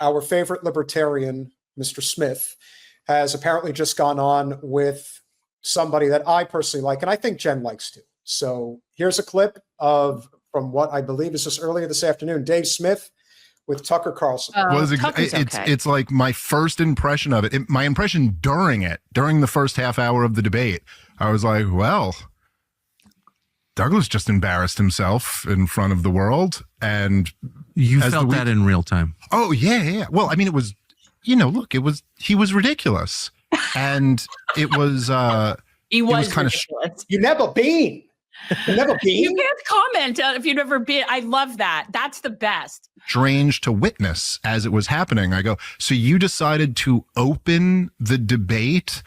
our favorite libertarian, Mr. Smith, has apparently just gone on with somebody that I personally like, and I think Jen likes too. So here's a clip from what I believe is just earlier this afternoon, Dave Smith with Tucker Carlson. It's like my first impression of it. My impression during the first half hour of the debate, I was like, well, Douglas just embarrassed himself in front of the world. And you felt that in real time. Oh, yeah. Well, I mean, it was, look, he was ridiculous. And it was, he was kind ridiculous. You never been. You never been. You can't comment if you've never been. I love that. That's the best. Strange to witness as it was happening. I go, so you decided to open the debate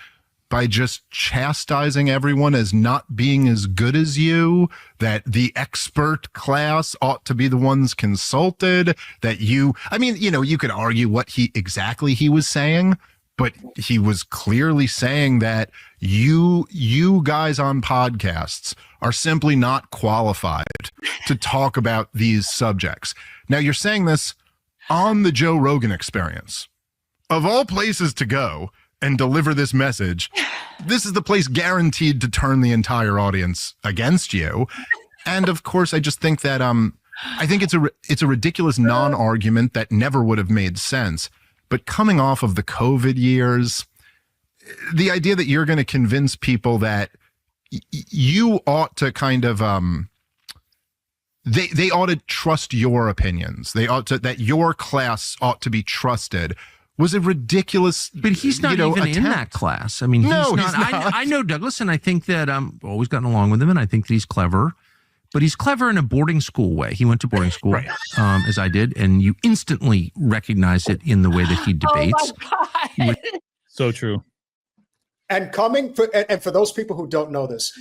by just chastising everyone as not being as good as you, that the expert class ought to be the ones consulted, that you could argue what exactly he was saying, but he was clearly saying that you guys on podcasts are simply not qualified to talk about these subjects. Now you're saying this on the Joe Rogan Experience. Of all places to go and deliver this message, this is the place guaranteed to turn the entire audience against you. And of course, I just think that I think it's a ridiculous non-argument that never would have made sense. But coming off of the COVID years, the idea that you're going to convince people that you ought to kind of they ought to trust your opinions, that your class ought to be trusted, was a ridiculous, but he's not even attempt. In that class. I mean, he's not. I know Douglas, and I think that I've always gotten along with him, and I think that he's clever, but he's clever in a boarding school way. He went to boarding school, right. As I did, and you instantly recognize it in the way that he debates. Oh my God. So true. And for those people who don't know this,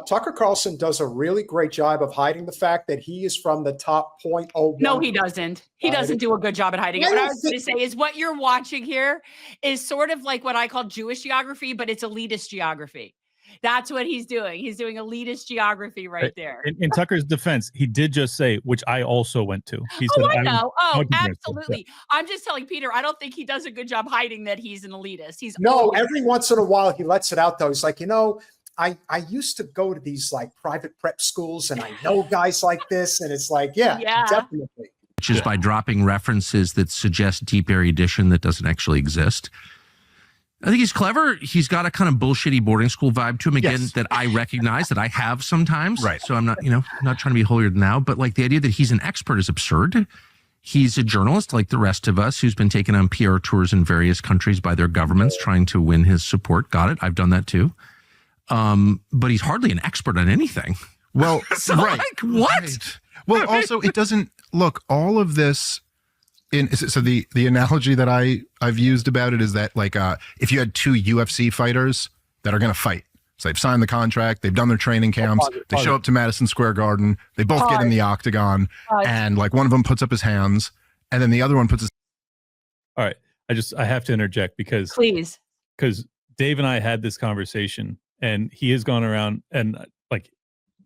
Tucker Carlson does a really great job of hiding the fact that he is from the top 0.01. No, he doesn't. He doesn't do a good job at hiding it. What I was going to say is what you're watching here is sort of like what I call Jewish geography, but it's elitist geography. That's what he's doing. He's doing elitist geography right there. In Tucker's defense, he did just say, which I also went to. He said, I know. Absolutely. I'm just telling Peter, I don't think he does a good job hiding that he's an elitist. Every once in a while he lets it out though. He's like, I used to go to these like private prep schools and I know guys like this. And it's like, yeah. Definitely. Which is by dropping references that suggest deep erudition that doesn't actually exist. I think he's clever. He's got a kind of bullshitty boarding school vibe to him again, that I recognize, that I have sometimes. Right. So I'm not, not trying to be holier than thou, but like the idea that he's an expert is absurd. He's a journalist like the rest of us who's been taken on PR tours in various countries by their governments trying to win his support. Got it. I've done that too. But he's hardly an expert on anything. Well, so like, what? Right. Well, also it doesn't look, all of this, so the analogy that I've used about it is that like if you had two UFC fighters that are going to fight, so they've signed the contract, they've done their training camps, they show up to Madison Square Garden, they both get in the octagon, and like one of them puts up his hands, and then the other one puts his. All right, I have to interject because Dave and I had this conversation, and he has gone around and like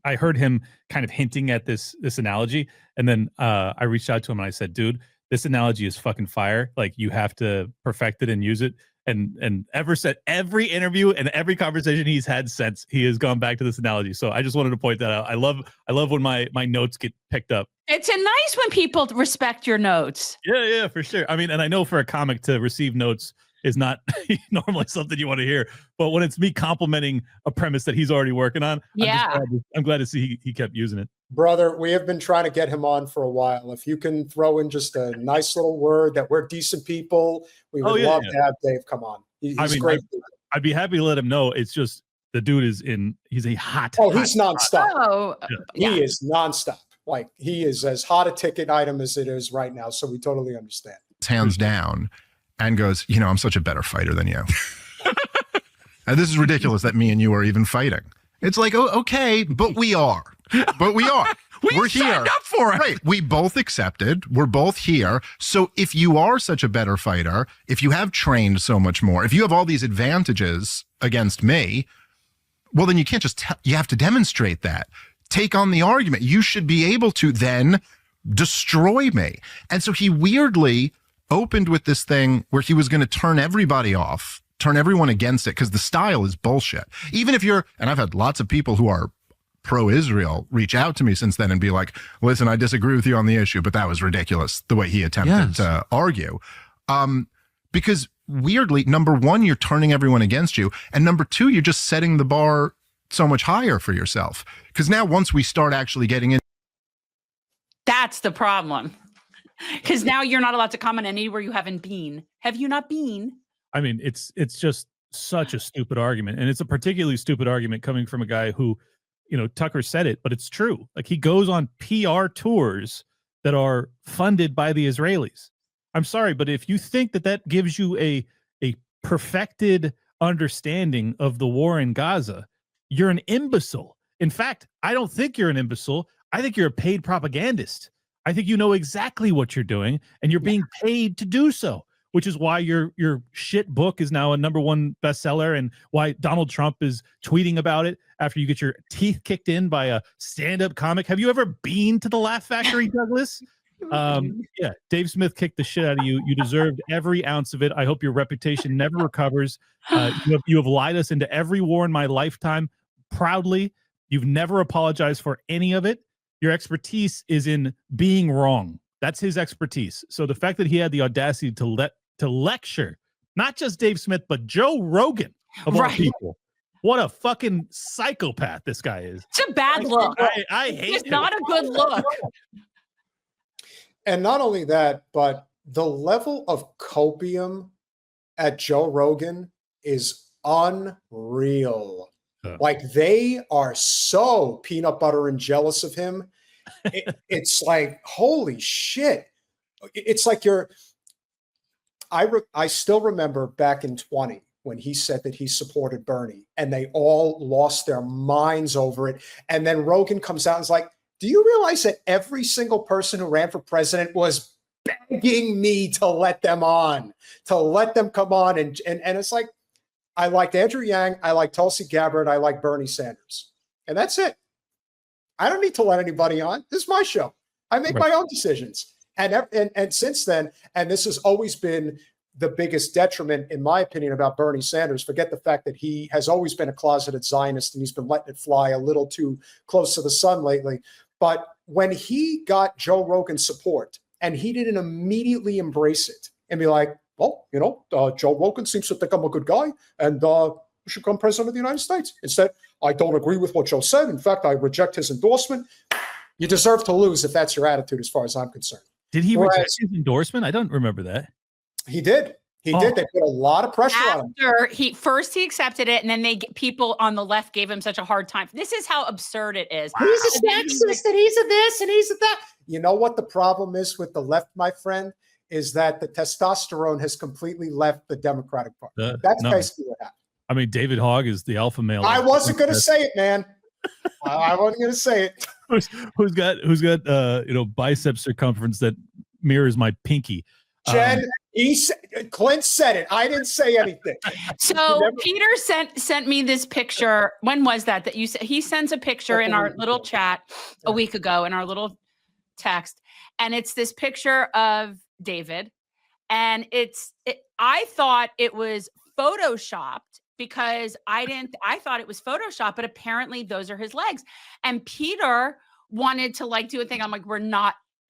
I heard him kind of hinting at this analogy, and then I reached out to him and I said, dude, this analogy is fucking fire. Like you have to perfect it and use it. And ever said every interview and every conversation he's had since, he has gone back to this analogy. So I just wanted to point that out. I love when my notes get picked up. It's nice when people respect your notes. Yeah, for sure. I mean, and I know for a comic to receive notes is not normally something you want to hear, but when it's me complimenting a premise that he's already working on, I'm glad to see he kept using it. Brother, we have been trying to get him on for a while. If you can throw in just a nice little word that we're decent people, we would love to have Dave come on. He's great. I'd be happy to let him know. It's just the dude he's a hot. Oh, he's nonstop. Oh, He is nonstop. Like he is as hot a ticket item as it is right now. So we totally understand. Hands down. And goes, I'm such a better fighter than you. And this is ridiculous that me and you are even fighting. It's like, oh, okay, but we are. We're here. Signed up for it. Right. We both accepted. We're both here. So if you are such a better fighter, if you have trained so much more, if you have all these advantages against me, well, then you can't just, you have to demonstrate that. Take on the argument. You should be able to then destroy me. And so he weirdly opened with this thing where he was going to turn everybody off, turn everyone against it, because the style is bullshit. Even if you're, and I've had lots of people who are pro-Israel reach out to me since then and be like, listen, I disagree with you on the issue, but that was ridiculous the way he attempted to argue. Because weirdly, number one, you're turning everyone against you. And number two, you're just setting the bar so much higher for yourself. Because now once we start actually getting in. That's the problem. Because now you're not allowed to comment anywhere you haven't been. Have you not been? I mean, it's just such a stupid argument. And it's a particularly stupid argument coming from a guy who, you know, Tucker said it, but it's true. Like, he goes on PR tours that are funded by the Israelis. I'm sorry, but if you think that that gives you a perfected understanding of the war in Gaza, you're an imbecile. In fact, I don't think you're an imbecile. I think you're a paid propagandist. I think you know exactly what you're doing, and you're being paid to do so, which is why your shit book is now a #1 bestseller, and why Donald Trump is tweeting about it after you get your teeth kicked in by a stand-up comic. Have you ever been to the Laugh Factory, Douglas? Yeah, Dave Smith kicked the shit out of you. You deserved every ounce of it. I hope your reputation never recovers. You have lied us into every war in my lifetime proudly. You've never apologized for any of it. Your expertise is in being wrong. That's his expertise. So the fact that he had the audacity to lecture not just Dave Smith, but Joe Rogan of all people. What a fucking psychopath this guy is. It's a bad look. I hate It's not a good look. And not only that, but the level of copium at Joe Rogan is unreal. Like, they are so peanut butter and jealous of him. It's like, holy shit. It's like I still remember back in 20 when he said that he supported Bernie, and they all lost their minds over it. And then Rogan comes out and is like, do you realize that every single person who ran for president was begging me to let them come on? And it's like, I liked Andrew Yang, I like Tulsi Gabbard, I like Bernie Sanders. And that's it. I don't need to let anybody on. This is my show. I make my own decisions. And since then, and this has always been the biggest detriment, in my opinion, about Bernie Sanders, forget the fact that he has always been a closeted Zionist and he's been letting it fly a little too close to the sun lately. But when he got Joe Rogan's support and he didn't immediately embrace it and be like, well, you know, Joe Rogan seems to think I'm a good guy and we should become president of the United States. Instead, I don't agree with what Joe said. In fact, I reject his endorsement. You deserve to lose if that's your attitude, as far as I'm concerned. Did he reject his endorsement? I don't remember that. He did. He did. They put a lot of pressure on him. He accepted it, and then people on the left gave him such a hard time. This is how absurd it is. Wow. He's a sexist, and he's a this, and he's a that. You know what the problem is with the left, my friend, is that the testosterone has completely left the Democratic Party. That's basically what happened. I mean, David Hogg is the alpha male. I wasn't going to say it, man. I wasn't going to say it. Who's got bicep circumference that mirrors my pinky? Jen, Clint said it. I didn't say anything. So Peter sent me this picture. When was that you said? He sends a picture in our little chat a week ago in our little text, and it's this picture of David, and I thought it was photoshopped because I thought it was photoshopped, but apparently those are his legs. And Peter wanted to do a thing. I'm like,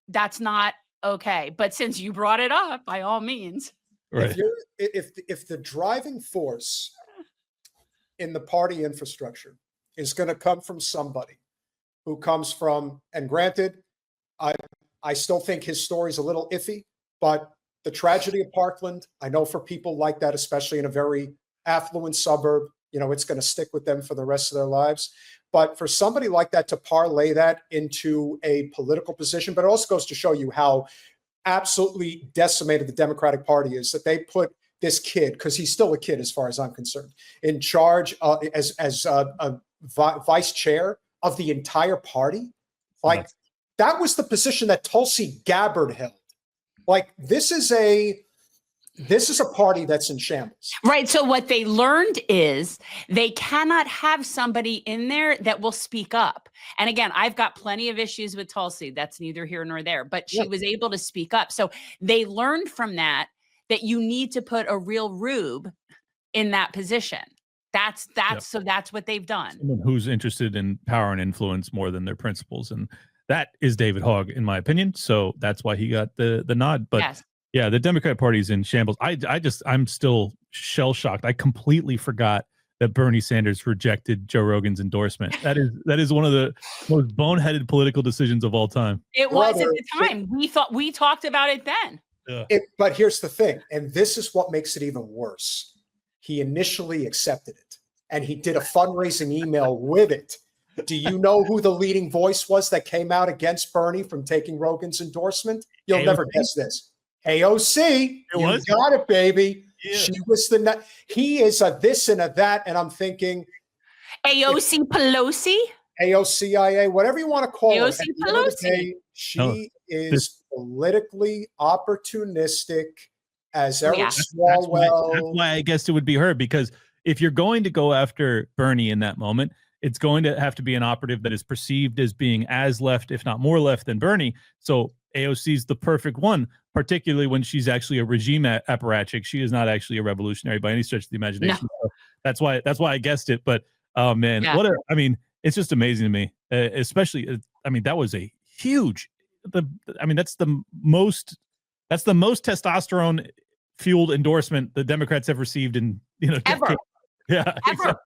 that's not okay. But since you brought it up, by all means. Right. If the driving force in the party infrastructure is going to come from somebody who comes from, and granted, I still think his story's a little iffy, but the tragedy of Parkland, I know for people like that, especially in a very affluent suburb, it's going to stick with them for the rest of their lives. But for somebody like that to parlay that into a political position, but it also goes to show you how absolutely decimated the Democratic Party is, that they put this kid, because he's still a kid as far as I'm concerned, in charge as a vice chair of the entire party. That was the position that Tulsi Gabbard held. This is This is a party that's in shambles. Right. So what they learned is they cannot have somebody in there that will speak up. And again, I've got plenty of issues with Tulsi. That's neither here nor there, but she was able to speak up. So they learned from that you need to put a real rube in that position. So that's what they've done. Someone who's interested in power and influence more than their principles. And that is David Hogg, in my opinion. So that's why he got the nod. But yeah, the Democrat Party is in shambles. I'm still shell shocked. I completely forgot that Bernie Sanders rejected Joe Rogan's endorsement. That is one of the most boneheaded political decisions of all time. It was at the time. We talked about it then. But here's the thing, and this is what makes it even worse. He initially accepted it, and he did a fundraising email with it. Do you know who the leading voice was that came out against Bernie from taking Rogan's endorsement? You'll never guess this. AOC. You got it, baby. Yeah. She was he is a this and a that, and I'm thinking AOC Pelosi? AOCIA, whatever you want to call AOC it. Pelosi. She is politically opportunistic as Eric Swalwell. That's why I guess it would be her, because if you're going to go after Bernie in that moment, it's going to have to be an operative that is perceived as being as left, if not more left, than Bernie. So AOC is the perfect one, particularly when she's actually a regime apparatchik. She is not actually a revolutionary by any stretch of the imagination. No. So that's why I guessed it. But oh man, it's just amazing to me. Especially, that was a huge. That's the most testosterone fueled endorsement the Democrats have received in ever. Yeah, ever.